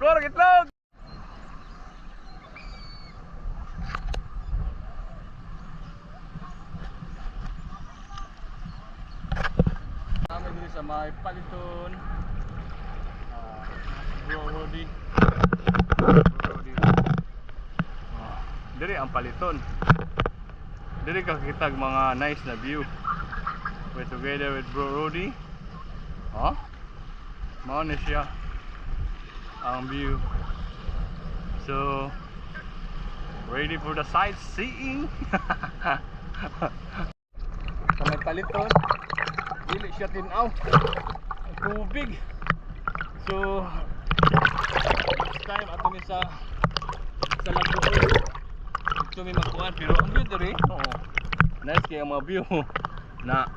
Kurang itlog! Kami dito sa may Paliton. Bro Rody. Diri ang Paliton. Diri ka kitag mga nice na view. We're together with Bro Rody. Mao ni siya ang view. So ready for the sightseeing. Sa may Paliton, dili siya tinaw ang tubig. So next time ato mi sa Lagbuon ito may magkuhan, pero ang view diri nice kaya ang mga view na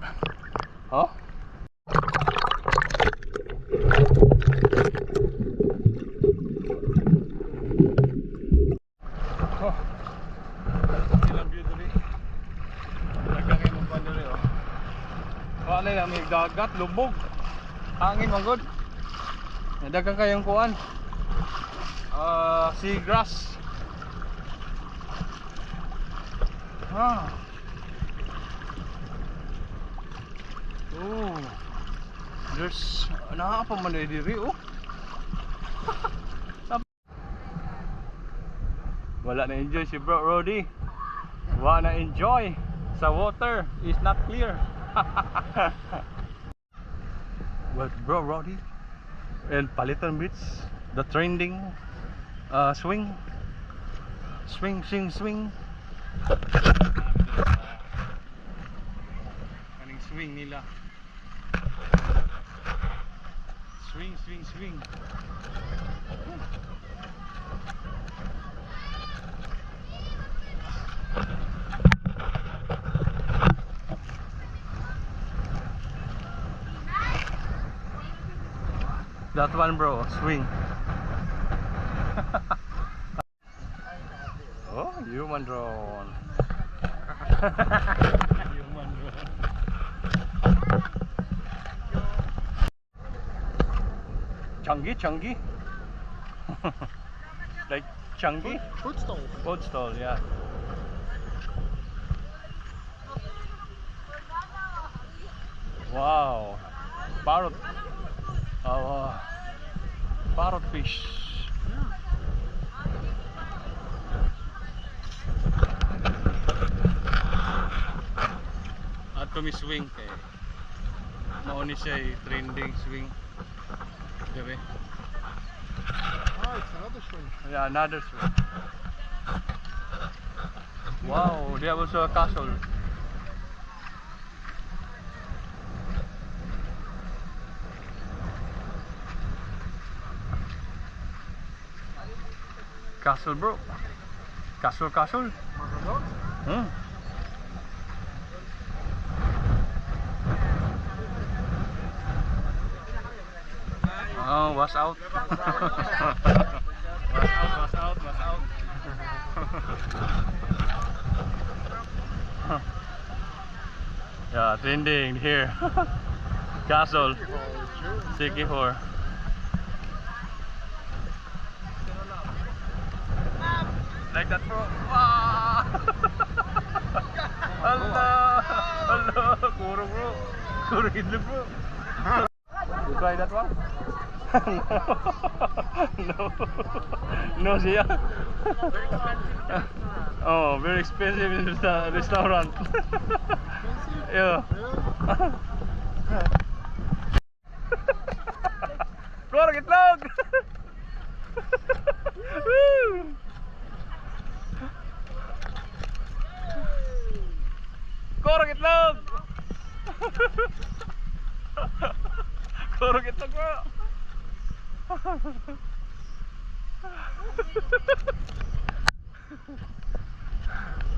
ilang view diri dagang kayo magkuhan diri wala lang may dagat, lubog, hangin manggod. Dagang kayong kuhan seagrass. There's pa man diri wala na enjoy si Bro Rody. Wala na enjoy sa water, is not clear. But Bro Rody and Paliton Beach, the trending swing. Kaning swing nila. Swing. That one, bro, swing. Oh, human drone. Human drone. Changi. Like Changi? Food stall. Food stall, yeah. Wow. Parrot. Parrot fish. Ato mi swing kay mao ni siya trending swing. Diba? It's another swing. Yeah, another swing. Wow, they have also a castle. Castle, bro. Castle. Oh, was out. was out. Yeah, trending here. Castle. Sikihor. Like that, bro. Wow. Allah, kuro, bro. Kuro idlo, bro. You try that one? No, siya. Oh, very expensive in the restaurant. Yeah. Kurang itlog. Kurang itlog. Kurang itlog, bro.